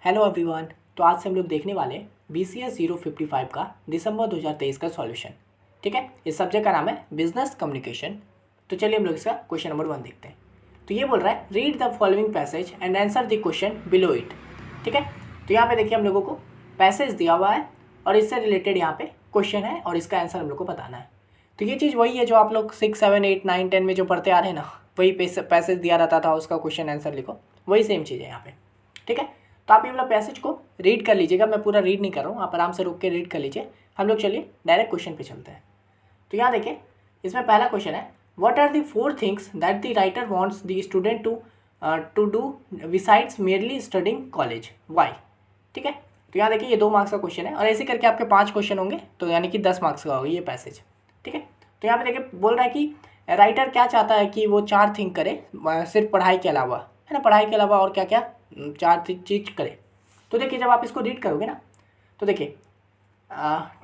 Hello everyone. तो आज से हम लोग देखने वाले हैं BCS 055 का दिसंबर 2023 का सॉल्यूशन। ठीक है, इस सब्जेक्ट का नाम है बिजनेस कम्युनिकेशन। तो चलिए हम लोग इसका क्वेश्चन नंबर 1 देखते हैं। तो ये बोल रहा है read the following passage and answer the question below it. ठीक है, तो यहाँ पे देखिए हम लोगों को पैसेज दिया हुआ है और इससे रिलेटेड यहाँ पे क्वेश्चन है और इसका आंसर हम लोग को बताना है। तो ये चीज़ वही है जो आप लोग 6, 7, 8, 9, 10 में जो पढ़ते आ रहे हैं ना, वही पैसेज दिया रहता था, उसका क्वेश्चन आंसर लिखो, वही सेम चीज़ है यहाँ पे। ठीक है, तो आप ये वाला पैसेज को रीड कर लीजिएगा, मैं पूरा रीड नहीं कर रहा हूँ, आप आराम से रुक के रीड कर लीजिए। हम लोग चलिए डायरेक्ट क्वेश्चन पे चलते हैं। तो यहाँ देखिए, इसमें पहला क्वेश्चन है what are the 4 things that the writer wants the student to do besides merely studying college, why. ठीक है, तो यहाँ देखिए ये 2 मार्क्स का क्वेश्चन है और ऐसे करके आपके 5 क्वेश्चन होंगे, तो यानी कि 10 मार्क्स का होगा ये पैसेज। ठीक है, तो यहाँ पे देखिए बोल रहा है कि राइटर क्या चाहता है कि वो 4 थिंग करे सिर्फ पढ़ाई के अलावा, है ना, पढ़ाई के अलावा और क्या क्या 4 चीज़ करे। तो देखिए जब आप इसको रीड करोगे ना, तो देखिए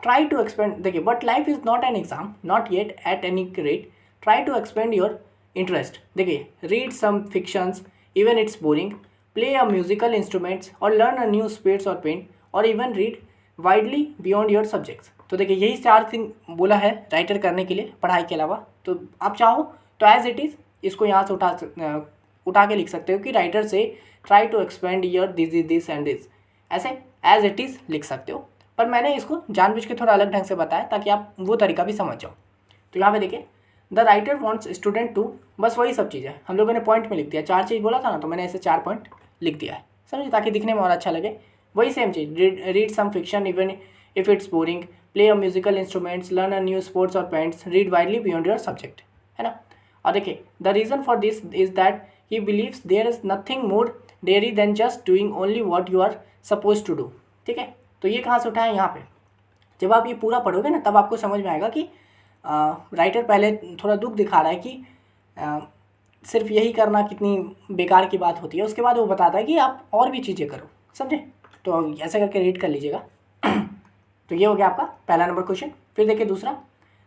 ट्राई टू एक्सपेंड, देखिए but life is not an exam, not yet at any rate, try to expand your interest. देखिए read some fictions even it's boring, play a musical instruments और लर्न अ न्यू स्पेट्स और paint और even read widely beyond your subjects. तो देखिए यही 4 thing बोला है writer करने के लिए पढ़ाई के अलावा। तो आप चाहो तो एज इट इज़ इसको यहाँ से उठा के लिख सकते हो कि राइटर से try to expand your this and this, ऐसे एज इट इज़ लिख सकते हो। पर मैंने इसको जानबूझ के थोड़ा अलग ढंग से बताया ताकि आप वो तरीका भी समझ जाओ। तो यहाँ पे देखिए the writer wants student to, बस वही सब चीज़ है, हम लोगों ने पॉइंट में लिख दिया, 4 चीज़ बोला था ना, तो मैंने ऐसे 4 पॉइंट लिख दिया है, समझिए, ताकि दिखने में और अच्छा लगे। वही सेम चीज़, read some fiction even if it's boring, play a musical instruments, learn a new sports और paints, read widely beyond your subject, है ना। और देखिए the reason for this is that he believes there is nothing more dreary than just doing only what you are suppose to do. ठीक है, तो ये कहाँ से उठाएं, यहाँ पे जब आप ये पूरा पढ़ोगे ना तब आपको समझ में आएगा कि राइटर पहले थोड़ा दुख दिखा रहा है कि सिर्फ यही करना कितनी बेकार की बात होती है, उसके बाद वो बताता है कि आप और भी चीज़ें करो, समझे। तो ऐसे करके रीड कर लीजिएगा। तो ये हो गया आपका पहला नंबर क्वेश्चन। फिर देखिए दूसरा,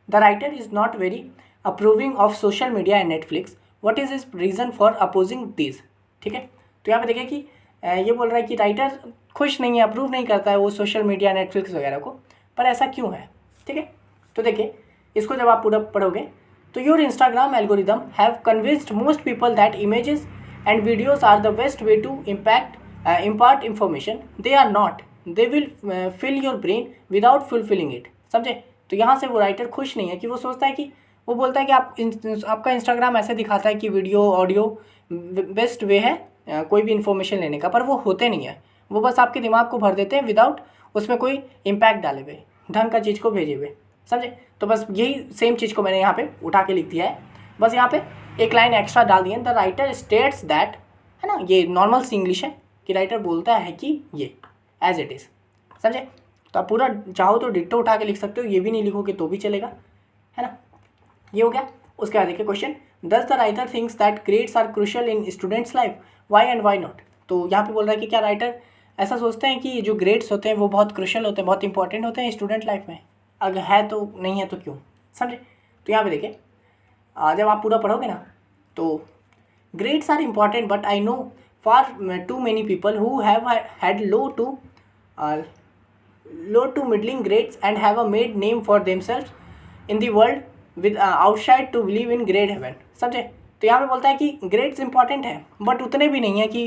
the writer is not very approving of social media and Netflix, what is his reason for opposing these. ठीक है, तो यहाँ पे देखिए कि ये बोल रहा है कि राइटर खुश नहीं है, अप्रूव नहीं करता है वो सोशल मीडिया नेटफ्लिक्स वगैरह को, पर ऐसा क्यों है। ठीक है, तो देखिए इसको जब आप पूरा पढ़ोगे तो your Instagram algorithm have convinced most people that images and videos are the best way to impart information, they are not, they will fill your brain without fulfilling it, समझे। तो यहाँ से वो राइटर खुश नहीं है कि वो सोचता है कि वो बोलता है कि आपका इंस्टाग्राम ऐसे दिखाता है कि वीडियो ऑडियो बेस्ट वे है कोई भी इन्फॉर्मेशन लेने का, पर वो होते नहीं है, वो बस आपके दिमाग को भर देते हैं विदाउट उसमें कोई इम्पैक्ट डाले हुए, ढंग का चीज़ को भेजे हुए, समझे। तो बस यही सेम चीज़ को मैंने यहाँ पे उठा के लिख दिया है, बस यहाँ पे एक लाइन एक्स्ट्रा डाल दिया, द राइटर स्टेट्स दैट, है ना, ये नॉर्मल सी इंग्लिश है कि राइटर बोलता है कि ये एज इट इज़, समझे। तो आप पूरा चाहो तो डिट्टो उठा के लिख सकते हो, ये भी नहीं लिखोगे तो भी चलेगा, है ना। ये हो गया। उसके बाद देखिए question, does the writer thinks that grades are crucial in students life, why and why not. तो यहाँ पे बोल रहा है कि क्या राइटर ऐसा सोचते हैं कि जो ग्रेड्स होते हैं वो बहुत क्रूशियल होते हैं, बहुत इंपॉर्टेंट होते हैं स्टूडेंट लाइफ में, अगर है तो नहीं है तो क्यों, समझे। तो यहाँ पे देखिए जब आप पूरा पढ़ोगे ना, तो grades are important but I know for too many people who have had low to middling grades and have a made name for themselves in the world with outside to believe in grade heaven, समझे। तो यहाँ पे बोलता है कि grades important है but उतने भी नहीं है कि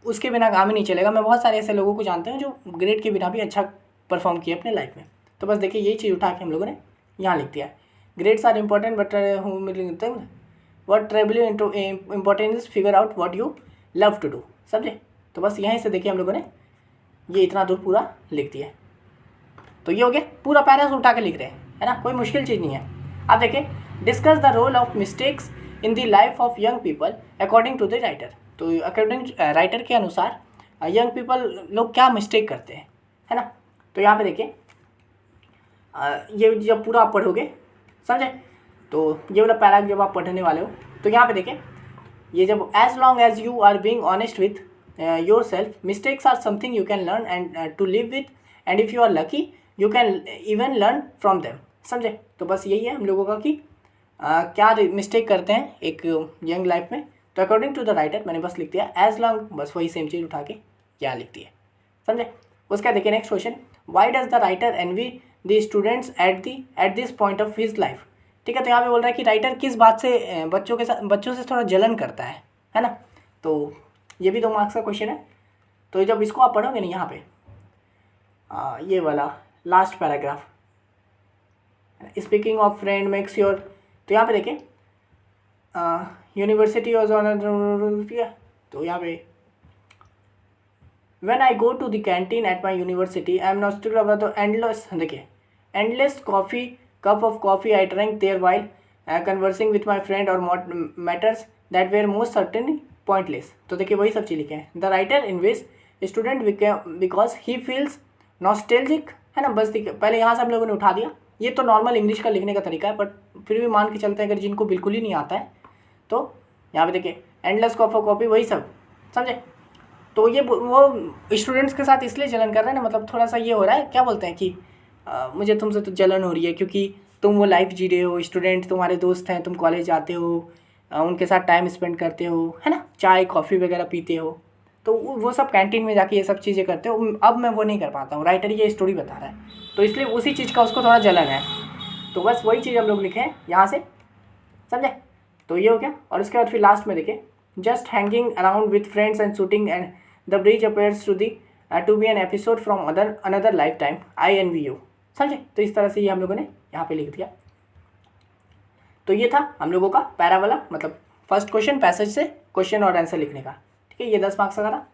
उसके बिना काम ही नहीं चलेगा। मैं बहुत सारे ऐसे लोगों को जानते हैं जो ग्रेड के बिना भी अच्छा परफॉर्म किए अपने लाइफ में। तो बस देखिए यही चीज़ उठा के हम लोगों ने यहाँ लिख दिया है, grades are important but what travel important is figure out what you love to do, समझे। तो बस यहीं से देखिए हम लोगों ने ये इतना दूर पूरा लिख दिया। तो ये हो गया, पूरा पैरा उठा के लिख रहे हैं, है ना, कोई मुश्किल चीज़ नहीं है। आप देखिए discuss the role of mistakes in the life of young people according to the writer. तो अकॉर्डिंग राइटर के अनुसार यंग पीपल लोग क्या मिस्टेक करते हैं, है ना। तो यहाँ पे देखिए ये जब पूरा आप पढ़ोगे, समझे, तो ये वाला पैरा जब आप पढ़ने वाले हो तो यहाँ पे देखिए ये जब as long as you are being honest with yourself, mistakes are something you can learn and to live with, and if you are lucky you can even learn from them, समझे। तो बस यही है हम लोगों का कि क्या मिस्टेक करते हैं एक यंग लाइफ में। तो अकॉर्डिंग टू द राइटर मैंने बस लिख दिया एज लॉन्ग, बस वही सेम चीज़ उठा के यहाँ लिख दिए, समझे। उसका देखिए next question, why does the writer envy the students at this point of his life. ठीक है, तो यहाँ पे बोल रहा है कि राइटर किस बात से बच्चों से थोड़ा जलन करता है ना। तो ये भी 2 मार्क्स का क्वेश्चन है। तो जब इसको आप पढ़ोगे ना यहाँ पे ये वाला last paragraph, speaking of friend makes your, तो यहाँ पे देखिए यूनिवर्सिटी ऑफ ऑनर, तो यहाँ पे When I go to the canteen at my university, I am nostalgic about the endless coffee cup of coffee I drank there while conversing with my friend or matters that were most certainly pointless. तो देखिए वही सब चीज़ लिखे हैं. The writer invades student because he feels nostalgic, है ना. बस पहले यहाँ से हम लोगों ने उठा दिया. ये तो नॉर्मल इंग्लिश का लिखने का तरीका है, बट फिर भी मान के चलते हैं अगर जिनको बिल्कुल ही नहीं आता है तो यहाँ पे देखिए एंडलेस कॉफी वही सब, समझे. तो ये वो स्टूडेंट्स के साथ इसलिए जलन कर रहे हैं ना, मतलब थोड़ा सा ये हो रहा है, क्या बोलते हैं कि मुझे तुमसे तो जलन हो रही है क्योंकि तुम वो लाइफ जी रहे हो, स्टूडेंट तुम्हारे दोस्त हैं, तुम कॉलेज जाते हो, उनके साथ टाइम स्पेंड करते हो, है ना, चाय कॉफ़ी वगैरह पीते हो, तो वो सब कैंटीन में जाके ये सब चीज़ें करते हो. अब मैं वो नहीं कर पाता हूँ. राइटर ये स्टोरी बता रहा है, तो इसलिए उसी चीज़ का उसको थोड़ा जलन है. तो बस वही चीज़ हम लोग लिखे हैं यहाँ से, समझे. तो ये हो गया. और उसके बाद फिर लास्ट में देखें, just hanging around with friends and shooting and the bridge appears to be an episode from another lifetime, I envy you, समझे. तो इस तरह से ये हम लोगों ने यहाँ पे लिख दिया. तो ये था हम लोगों का पैरा वाला, मतलब फर्स्ट क्वेश्चन पैसेज से क्वेश्चन और आंसर लिखने का. ठीक है, ये 10 मार्क्स का था.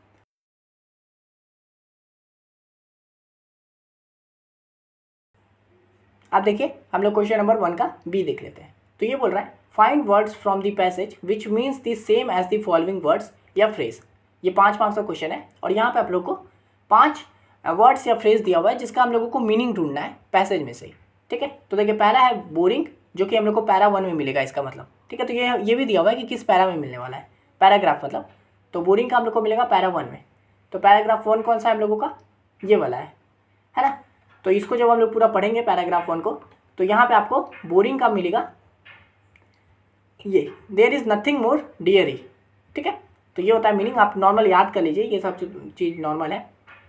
अब देखिए हम लोग क्वेश्चन नंबर 1 का बी देख लेते हैं. तो ये बोल रहा है, find words from the passage which means the same as the following words या फ्रेज. ये 5 मार्क्स का क्वेश्चन है और यहाँ पे आप लोग को 5 वर्ड्स या फ्रेज दिया हुआ है जिसका हम लोगों को मीनिंग ढूंढना है पैसेज में से. ठीक है, तो देखिए पहला है बोरिंग, जो कि हम लोग को पैरा 1 में मिलेगा इसका मतलब. ठीक है, तो ये भी दिया हुआ है कि किस पैरा में मिलने वाला है, पैराग्राफ मतलब. तो बोरिंग का हम लोग को मिलेगा पैरा 1 में. तो पैराग्राफ 1 कौन सा है हम लोगों का, ये वाला है ना. तो इसको जब हम लोग पूरा पढ़ेंगे पैराग्राफ 1 को, तो यहाँ पे आपको बोरिंग का मिलेगा ये, there is nothing more dreary. ठीक है, तो ये होता है मीनिंग. आप नॉर्मल याद कर लीजिए, ये सब चीज़ नॉर्मल है.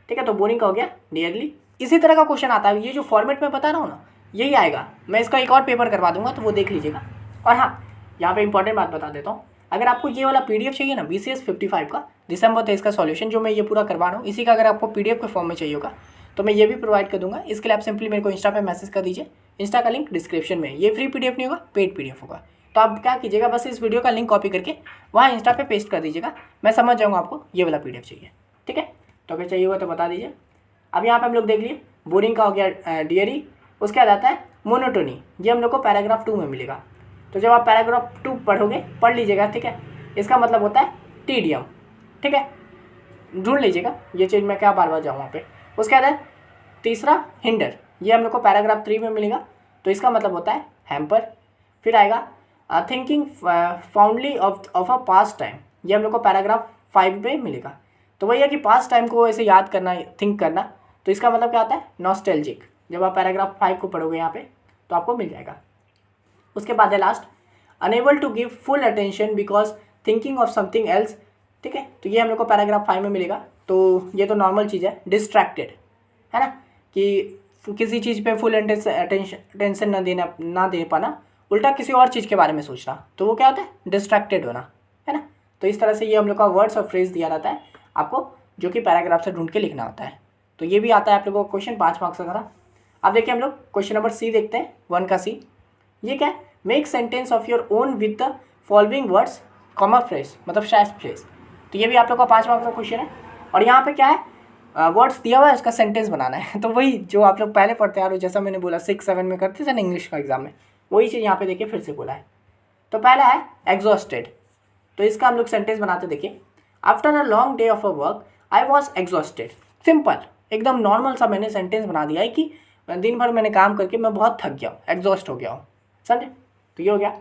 ठीक है, तो बोरिंग का हो गया डियरली. इसी तरह का क्वेश्चन आता है, ये जो फॉर्मेट में बता रहा हूँ ना, यही आएगा. मैं इसका एक और पेपर करवा दूंगा तो वो देख लीजिएगा. और हाँ, यहाँ पे इंपॉर्टेंट बात बता देता हूँ, अगर आपको ये वाला PDF चाहिए ना, BCS 55 का दिसंबर 23 का सॉल्यूशन, जो मैं ये पूरा करवा रहा हूँ, इसी का अगर आपको PDF के फॉर्म में चाहिए होगा तो मैं ये भी प्रोवाइड कर दूंगा. इसके लिए आप सिंपली मेरे को इंस्टा पे मैसेज कर दीजिए. इंस्टा का लिंक डिस्क्रिप्शन में. ये फ्री PDF नहीं होगा, पेड PDF होगा. तो आप क्या कीजिएगा, बस इस वीडियो का लिंक कॉपी करके वहाँ इंस्टा पे पेस्ट कर दीजिएगा. मैं समझ जाऊँगा आपको ये वाला PDF चाहिए. ठीक है, तो अगर चाहिए होगा तो बता दीजिए. अब यहाँ पे हम लोग देख लिए बोरिंग का हो गया डियरी. उसके बाद आता है मोनोटोनी. ये हम लोग को पैराग्राफ 2 में मिलेगा. तो जब आप पैराग्राफ 2 पढ़ोगे, पढ़ लीजिएगा. ठीक है, इसका मतलब होता है टीडियम. ठीक है, ढूंढ लीजिएगा ये चीज़, मैं क्या बार बार जाऊँ वहाँ पे. उसके बाद है तीसरा हिंडर. ये हम लोग को पैराग्राफ 3 में मिलेगा. तो इसका मतलब होता है हैम्पर. फिर आएगा thinking fondly of a past time. ये हम लोग को पैराग्राफ 5 पे मिलेगा. तो वही है कि पास्ट टाइम को ऐसे याद करना, थिंक करना. तो इसका मतलब क्या आता है, नॉस्टैल्जिक. जब आप पैराग्राफ 5 को पढ़ोगे यहाँ पे तो आपको मिल जाएगा. उसके बाद है last, unable to give full attention because thinking of something else. ठीक है, तो ये हम लोग को पैराग्राफ 5 में मिलेगा. तो ये तो नॉर्मल चीज़ है, डिस्ट्रैक्टेड, है ना, कि किसी चीज़ पे फुल अटेंशन ना दे पाना, उल्टा किसी और चीज़ के बारे में सोचना, तो वो क्या होता है, डिस्ट्रैक्टेड होना, है ना. तो इस तरह से ये हम लोग का वर्ड्स और फ्रेज दिया रहता है आपको, जो कि पैराग्राफ से ढूंढ के लिखना होता है. तो ये भी आता है आप लोगों को क्वेश्चन 5 मार्क्स का था. अब देखिए हम लोग क्वेश्चन नंबर C देखते हैं, 1 का C. ये क्या है, make sentence of your own with the following words comma phrase, मतलब शैश फ्रेज. तो ये भी आप लोग का 5 मार्क्स का क्वेश्चन है. और यहाँ पे क्या है, वर्ड्स दिया हुआ है, उसका सेंटेंस बनाना है. तो वही जो आप लोग पहले पढ़ते आ रहे हो, जैसा मैंने बोला 6-7 में करते थे ना इंग्लिश का एग्जाम में, वही चीज़ यहाँ पे देखिए फिर से बोला है. तो पहला है एग्जॉस्टेड. तो इसका हम लोग सेंटेंस बनाते देखिए, after a long day of a work I was exhausted. Simple, एकदम नॉर्मल सा मैंने सेंटेंस बना दिया है कि दिन भर मैंने काम करके मैं बहुत थक गया हूँ, एग्जॉस्ट हो गया हूँ, समझे. तो ये हो गया.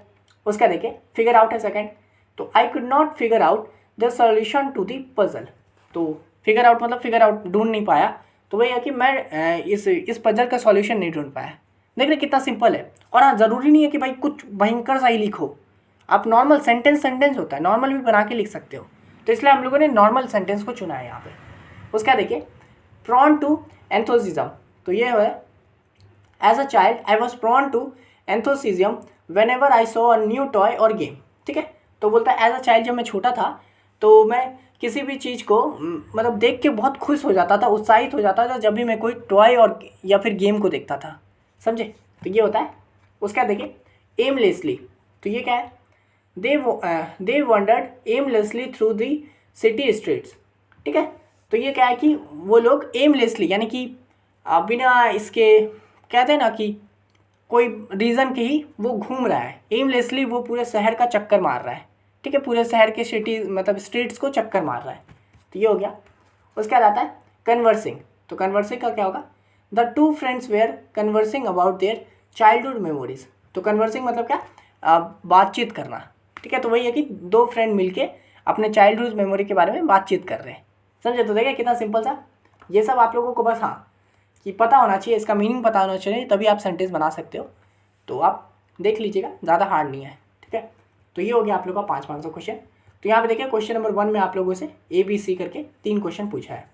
उसका देखिए फिगर आउट है सेकेंड. तो I could not figure out the solution to the puzzle. तो फिगर आउट मतलब फिगर आउट, ढूंढ नहीं पाया. तो वही है कि मैं इस पजल का सॉल्यूशन नहीं ढूंढ पाया. देख रहे कितना सिंपल है. और हाँ, ज़रूरी नहीं है कि भाई कुछ भयंकर सा ही लिखो, आप नॉर्मल सेंटेंस होता है, नॉर्मल भी बना के लिख सकते हो. तो इसलिए हम लोगों ने नॉर्मल सेंटेंस को चुना है यहाँ पे. उसका देखिए प्रॉन टू एंथोसिज्म, तो ये है as a child I was prone to enthusiasm whenever I saw a new toy और गेम। ठीक है, तो बोलता है एज अ चाइल्ड जब मैं छोटा था तो मैं किसी भी चीज़ को मतलब देख के बहुत खुश हो जाता था, उत्साहित हो जाता था जब भी मैं कोई टॉय और या फिर गेम को देखता था। समझे, तो ये होता है। उसका देखिए एमलेसली, तो ये क्या है, they wandered aimlessly through the city streets. ठीक है, तो ये क्या है कि वो लोग एमलेसली यानी कि बिना इसके कहते हैं ना कि कोई रीज़न के ही वो घूम रहा है, एमलेसली वो पूरे शहर का चक्कर मार रहा है। ठीक है, पूरे शहर के सिटी मतलब स्ट्रीट्स को चक्कर मार रहा है, तो ये हो गया। उसके बाद आता है कन्वर्सिंग, तो कन्वर्सिंग का क्या होगा, the two friends were conversing about their childhood memories. तो कन्वर्सिंग मतलब क्या, बातचीत करना। ठीक है, तो वही है कि दो फ्रेंड मिलके अपने चाइल्डहुड मेमोरी के बारे में बातचीत कर रहे हैं। समझे, तो देखिए कितना सिंपल सा। ये सब आप लोगों को बस हाँ कि पता होना चाहिए, इसका मीनिंग पता होना चाहिए, तभी आप सेंटेंस बना सकते हो। तो आप देख लीजिएगा, ज़्यादा हार्ड नहीं है। ठीक है, तो ये हो गया आप लोगों का 5 मार्क्स का क्वेश्चन। तो यहाँ पे देखिए क्वेश्चन नंबर 1 में आप लोगों से ABC करके 3 क्वेश्चन पूछा है।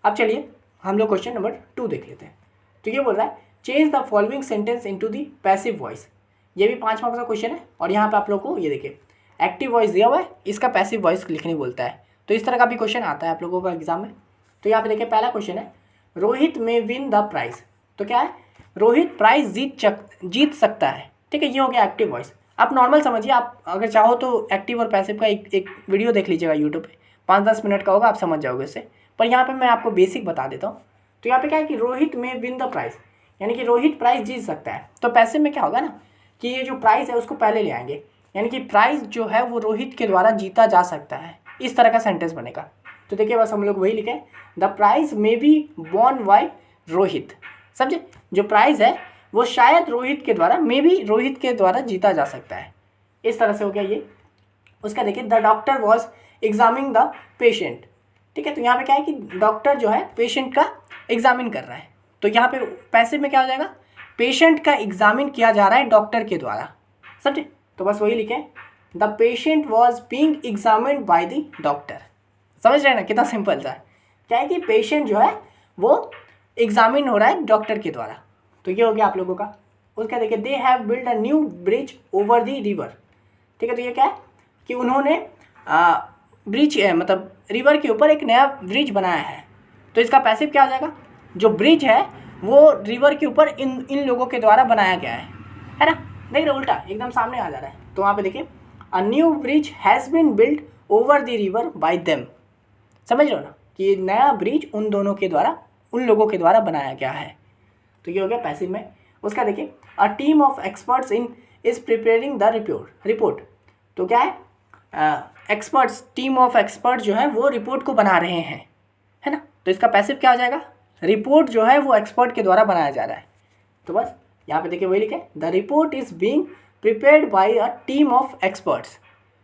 अब चलिए हम लोग क्वेश्चन नंबर 2 देख लेते हैं। तो ये बोल रहा है change the following sentence into the passive voice. ये भी 5 मार्क्स का क्वेश्चन है और यहाँ पे आप लोग को ये देखिए एक्टिव वॉइस दिया हुआ है, इसका पैसिव वॉइस लिखने बोलता है। तो इस तरह का भी क्वेश्चन आता है आप लोगों का एग्जाम में। तो यहाँ पे देखिए पहला क्वेश्चन है रोहित में विन द प्राइज। तो क्या है, रोहित प्राइज जीत सकता है। ठीक है, ये हो गया एक्टिव वॉइस। आप नॉर्मल समझिए, आप अगर चाहो तो एक्टिव और पैसिव का एक वीडियो देख लीजिएगा यूट्यूब पे, 5-10 मिनट का होगा, आप समझ जाओगे उससे। पर यहाँ पे मैं आपको बेसिक बता देता हूँ। तो यहाँ पे क्या है कि रोहित में विन द प्राइज यानी कि रोहित प्राइज जीत सकता है। तो पैसिव में क्या होगा ना कि ये जो प्राइज है उसको पहले ले आएंगे, यानी कि प्राइज जो है वो रोहित के द्वारा जीता जा सकता है। इस तरह का सेंटेंस बनेगा। तो देखिए बस हम लोग वही लिखे, the prize may be won by Rohit. समझे, जो प्राइज है वो शायद रोहित के द्वारा, मे बी रोहित के द्वारा जीता जा सकता है। इस तरह से हो गया ये। उसका देखिए the doctor was examining the patient. ठीक है, तो यहाँ पे क्या है कि डॉक्टर जो है पेशेंट का एग्जामिन कर रहा है। तो यहाँ पे पैसिव में क्या हो जाएगा, पेशेंट का एग्जामिन किया जा रहा है डॉक्टर के द्वारा। समझे, तो बस वही लिखे, the patient was being examined by the doctor. समझ रहे हैं ना, कितना सिंपल सा है। क्या है कि पेशेंट जो है वो एग्जामिन हो रहा है डॉक्टर के द्वारा। तो ये हो गया आप लोगों का। उसका देखिए they have build a new bridge over the river. ठीक है, तो ये क्या है कि उन्होंने ब्रिज मतलब रिवर के ऊपर एक नया ब्रिज बनाया है। तो इसका पैसिव क्या हो जाएगा, जो ब्रिज है वो रिवर के ऊपर इन लोगों के द्वारा बनाया गया है ना। देख रहे उल्टा एकदम सामने आ जा रहा है। तो वहाँ पे देखिए a new bridge has been build over the river by them. समझ रहे हो ना कि ये नया ब्रिज उन दोनों के द्वारा, उन लोगों के द्वारा बनाया गया है। तो ये हो गया पैसिव में। उसका देखिए a team of experts in is preparing the report. तो क्या है, एक्सपर्ट्स, टीम ऑफ एक्सपर्ट जो है वो रिपोर्ट को बना रहे हैं, है ना। तो इसका पैसिव क्या हो जाएगा, रिपोर्ट जो है वो एक्सपर्ट के द्वारा बनाया जा रहा है। तो बस यहाँ पे देखिए वही लिखे, the report is being prepared by a team of experts,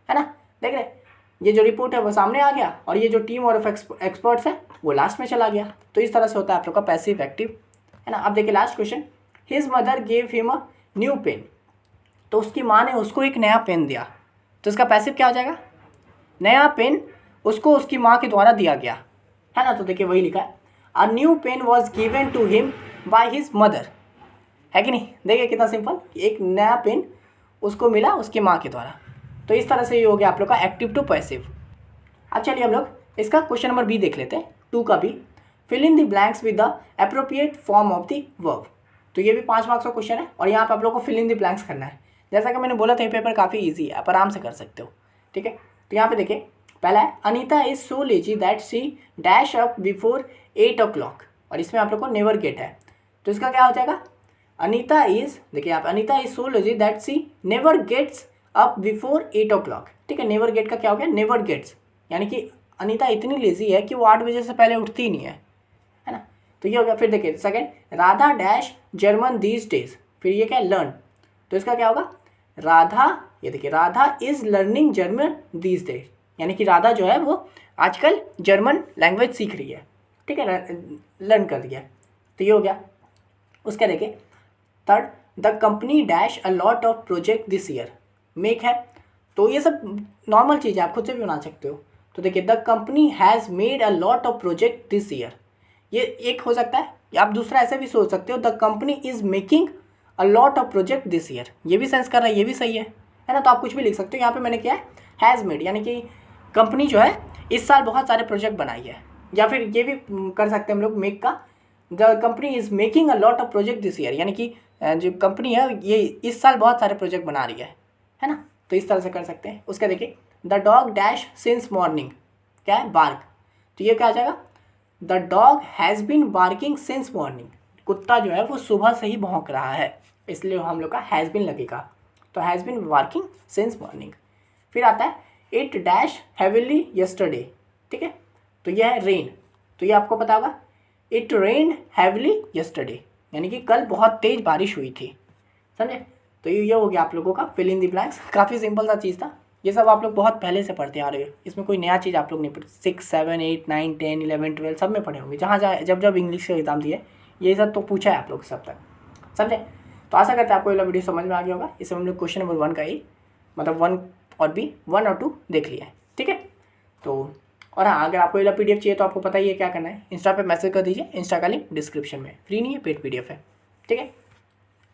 है ना। देख रहे ये जो रिपोर्ट है वो सामने आ गया और ये जो टीम ऑफ एक्सपर्ट्स है वो लास्ट में चला गया। तो इस तरह से होता है आप लोग का पैसिव एक्टिव, है ना। अब देखिए last question, his mother gave him a new pen. तो उसकी माँ ने उसको एक नया पेन दिया। तो इसका पैसिव क्या हो जाएगा, नया पेन उसको उसकी माँ के द्वारा दिया गया, है ना। तो देखिए वही लिखा है, a new pen was given to him by his mother, है कि नहीं। देखिए कितना सिंपल, एक नया पेन उसको मिला उसकी माँ के द्वारा। तो इस तरह से ये हो गया आप लोग का एक्टिव टू पैसिव। अब चलिए हम लोग इसका क्वेश्चन नंबर बी देख लेते हैं, 2 का B, fill in the blanks with the appropriate form of the verb. तो ये भी 5 मार्क्स का क्वेश्चन है और यहाँ पे आप लोग को फिल इन द ब्लैंक्स करना है। जैसा कि मैंने बोला था ये पेपर काफ़ी ईजी है, आप आराम से कर सकते हो। ठीक है, तो यहाँ पे देखिए पहला है Anita is so lazy that she dash up before 8 o'clock, और इसमें आप लोग को नेवर गेट है। तो इसका क्या हो जाएगा, अनीता इज, देखिए आप, Anita is so lazy that she never gets up before 8 o'clock। ठीक है, नेवर गेट का क्या हो गया, नेवर गेट्स, यानी कि अनीता इतनी लेजी है कि वो 8 बजे से पहले उठती ही नहीं है ना। तो ये हो गया। फिर देखिए second, Radha dash German these days, फिर ये क्या है, लर्न। तो इसका क्या होगा, राधा, ये देखिए Radha is learning German these days, यानी कि राधा जो है वो आजकल जर्मन लैंग्वेज सीख रही है। ठीक है, लर्न कर दिया। तो ये हो गया। उसका देखिए third, the company dash a lot of project this year, make है। तो ये सब नॉर्मल चीज़ है, आप खुद से भी बना सकते हो। तो देखिए the company has made a lot of project this year, ये एक हो सकता है, या आप दूसरा ऐसे भी सोच सकते हो the company is making a lot of project this year, ये भी सेंस कर रहा है, ये भी सही है ना। तो आप कुछ भी लिख सकते हो। यहाँ पे मैंने किया है हैज़ मेड, यानी कि कंपनी जो है इस साल बहुत सारे प्रोजेक्ट बनाई है, या फिर ये भी कर सकते हैं हम लोग मेक का, the company is making a lot of project this year, यानी कि जो कंपनी है ये इस साल बहुत सारे प्रोजेक्ट बना रही है ना। तो इस तरह से कर सकते हैं। उसका देखिए the dog dash since morning, क्या है बार्क, तो ये क्या आ जाएगा the dog has been barking since morning, कुत्ता जो है वो सुबह से ही भौंक रहा है, इसलिए हम लोग का हैज़ बीन लगेगा। तो has been working since morning. फिर आता है इट डैश हैविली यस्टरडे, ठीक है, तो यह है रेन, तो ये आपको पता होगा इट रेन हैविली यस्टरडे, यानी कि कल बहुत तेज़ बारिश हुई थी, समझे। तो ये हो गया आप लोगों का फिल इन द ब्लैंक्स। काफ़ी सिंपल सा चीज़ था, ये सब आप लोग बहुत पहले से पढ़ते आ रहे हो, इसमें कोई नया चीज़ आप लोग नहीं पढ़ते, 6, 7, 8, 9, 10, 11, 12 सब में पढ़े होंगे, जहाँ जब इंग्लिश का एग्जाम दिए ये सब तो पूछा है आप लोग सब तक, समझे। तो आशा करते हैं आपको ये वीडियो समझ में आ गया होगा। इसमें हम लोग क्वेश्चन नंबर 1 का ही मतलब 1 और B 1 और 2 देख लिया है, ठीक है। तो और हाँ, अगर आपको ये PDF चाहिए तो आपको पता ही है क्या करना है, इंस्टा पे मैसेज कर दीजिए, इंस्टा का लिंक डिस्क्रिप्शन में, फ्री नहीं है, पेड PDF है, ठीक है।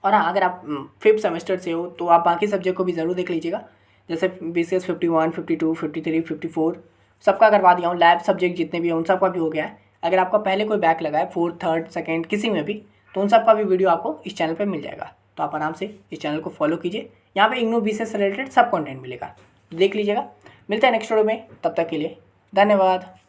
और हाँ, अगर आप 5th सेमेस्टर से हो तो आप बाकी सब्जेक्ट को भी ज़रूर देख लीजिएगा, जैसे BCS 51, 52, 53, 54 सबका करवा दिया हूँ, लैब सब्जेक्ट जितने भी हैं उन सबका भी हो गया है। अगर आपका पहले कोई बैक लगा है 4th, 3rd, 2nd किसी में भी, तो उन सब का भी वीडियो आपको इस चैनल पर मिल जाएगा। तो आप आराम से इस चैनल को फॉलो कीजिए, यहाँ पे इग्नू BCS से रिलेटेड सब कंटेंट मिलेगा, देख लीजिएगा। मिलते हैं नेक्स्ट वीडियो में, तब तक के लिए धन्यवाद।